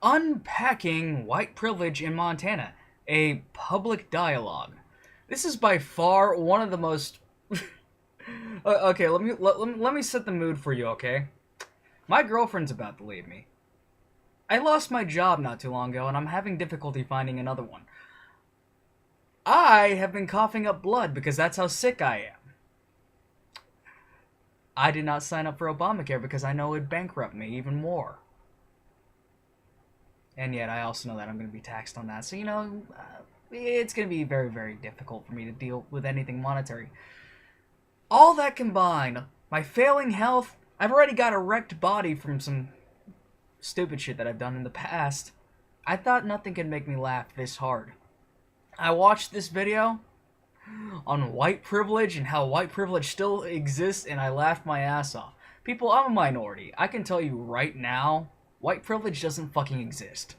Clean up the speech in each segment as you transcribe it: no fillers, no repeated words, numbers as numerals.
Unpacking White Privilege in Montana, a public dialogue. This is by far one of the most... okay, let me set the mood for you, okay? My girlfriend's about to leave me. I lost my job not too long ago, and I'm having difficulty finding another one. I have been coughing up blood because that's how sick I am. I did not sign up for Obamacare because I know it would bankrupt me even more. And yet I also know that I'm going to be taxed on that. So, it's going to be very, very difficult for me to deal with anything monetary. All that combined, my failing health, I've already got a wrecked body from some stupid shit that I've done in the past. I thought nothing could make me laugh this hard. I watched this video on white privilege and how white privilege still exists, and I laughed my ass off. People, I'm a minority. I can tell you right now, white privilege doesn't fucking exist.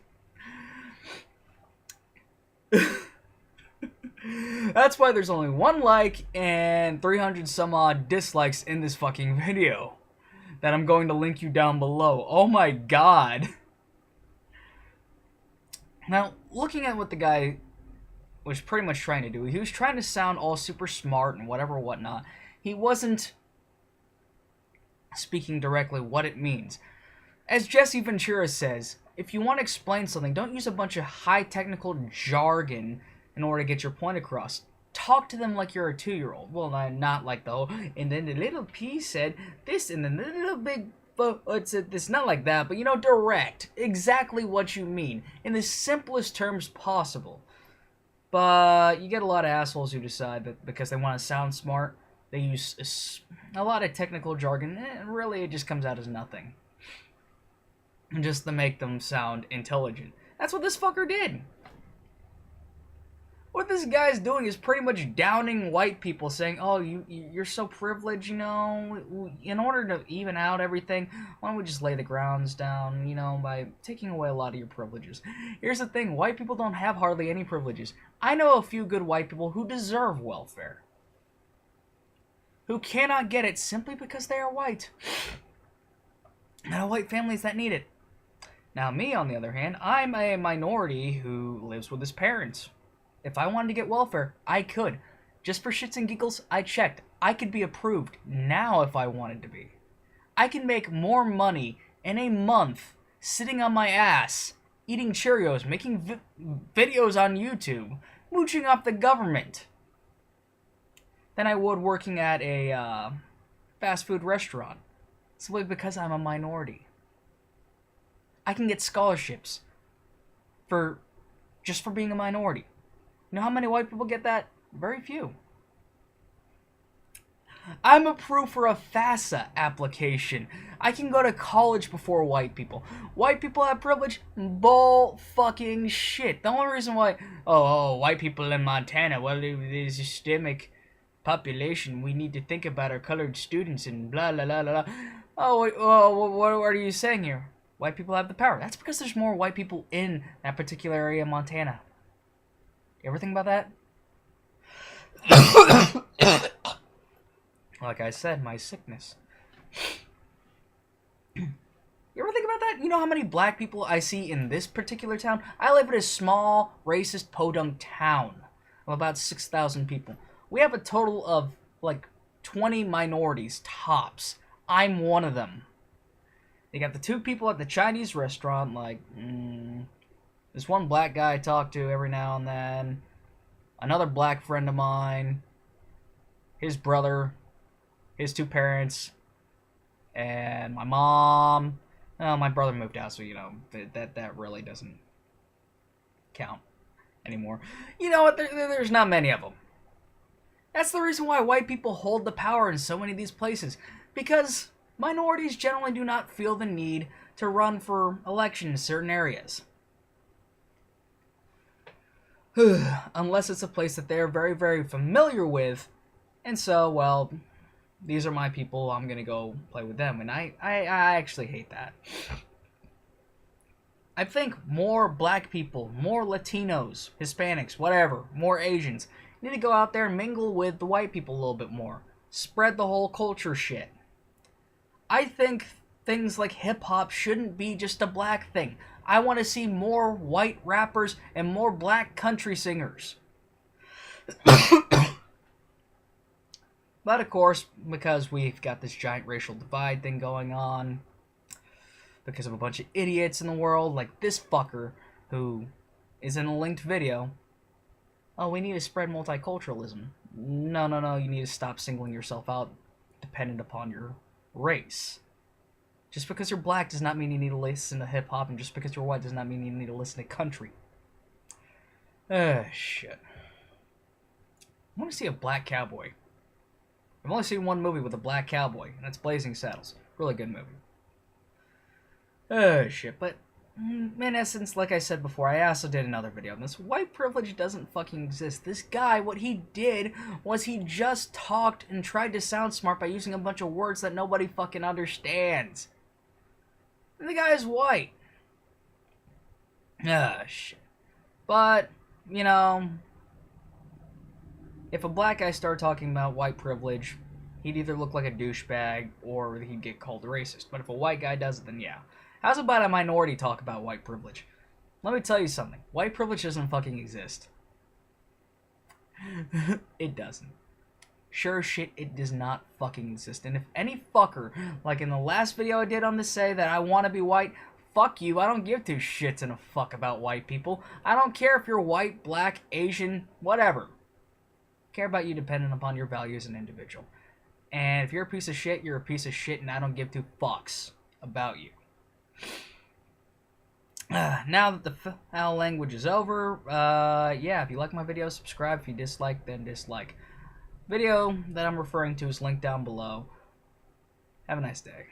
That's why there's only 1 like and 300 some odd dislikes in this fucking video that I'm going to link you down below. Oh my god. Now, looking at what the guy was pretty much trying to do, he was trying to sound all super smart and whatnot. He wasn't speaking directly what it means. As Jesse Ventura says, if you want to explain something, don't use a bunch of high technical jargon in order to get your point across. Talk to them like you're a 2-year-old. Well, not like the and then the little P said this, and then the little big said this. Not like that, but direct. Exactly what you mean in the simplest terms possible. But you get a lot of assholes who decide that because they want to sound smart, they use a lot of technical jargon, and really it just comes out as nothing. Just to make them sound intelligent. That's what this fucker did. What this guy's doing is pretty much downing white people, saying, oh, you're so privileged, in order to even out everything, why don't we just lay the grounds down, by taking away a lot of your privileges. Here's the thing, white people don't have hardly any privileges. I know a few good white people who deserve welfare, who cannot get it simply because they are white. Not white families that need it. Now me, on the other hand, I'm a minority who lives with his parents. If I wanted to get welfare, I could. Just for shits and giggles, I checked. I could be approved now if I wanted to be. I can make more money in a month sitting on my ass, eating Cheerios, making videos on YouTube, mooching off the government, than I would working at a fast food restaurant. Simply because I'm a minority. I can get scholarships just for being a minority. You know how many white people get that? Very few. I'm approved for a FAFSA application. I can go to college before white people. White people have privilege? Bull fucking shit. The only reason why, white people in Montana, well, there's a systemic population. We need to think about our colored students and blah, blah, blah, blah. What are you saying here? White people have the power. That's because there's more white people in that particular area of Montana. You ever think about that? Like I said, my sickness. You ever think about that? You know how many black people I see in this particular town? I live in a small, racist, podunk town of about 6,000 people. We have a total of, 20 minorities, tops. I'm one of them. They got the 2 people at the Chinese restaurant, this one black guy I talk to every now and then. Another black friend of mine. His brother. His 2 parents. And my mom. Oh, my brother moved out, so, that really doesn't count anymore. You know what? There's not many of them. That's the reason why white people hold the power in so many of these places. Because minorities generally do not feel the need to run for election in certain areas. Unless it's a place that they're very, very familiar with. And so, well, these are my people, I'm gonna go play with them. And I actually hate that. I think more black people, more Latinos, Hispanics, whatever, more Asians, need to go out there and mingle with the white people a little bit more. Spread the whole culture shit. I think things like hip-hop shouldn't be just a black thing. I want to see more white rappers and more black country singers. But of course, because we've got this giant racial divide thing going on, because of a bunch of idiots in the world, like this fucker who is in a linked video, oh, we need to spread multiculturalism. No, you need to stop singling yourself out dependent upon your race. Just because you're black does not mean you need to listen to hip-hop, and just because you're white does not mean you need to listen to country. Shit. I want to see a black cowboy. I've only seen one movie with a black cowboy, and that's Blazing Saddles. Really good movie. Shit, but in essence, like I said before, I also did another video on this. White privilege doesn't fucking exist. This guy, what he did was he just talked and tried to sound smart by using a bunch of words that nobody fucking understands. And the guy is white. Shit. But, you know, if a black guy started talking about white privilege, he'd either look like a douchebag or he'd get called a racist. But if a white guy does it, then yeah. How's about a minority talk about white privilege? Let me tell you something. White privilege doesn't fucking exist. It doesn't. Sure shit, it does not fucking exist. And if any fucker, like in the last video I did on this, say that I want to be white, fuck you. I don't give two shits and a fuck about white people. I don't care if you're white, black, Asian, whatever. I care about you dependent upon your values as an individual. And if you're a piece of shit, you're a piece of shit, and I don't give two fucks about you. Now that the foul language is over, yeah, if you like my video, subscribe. If you dislike, then dislike. Video that I'm referring to is linked down below. Have a nice day.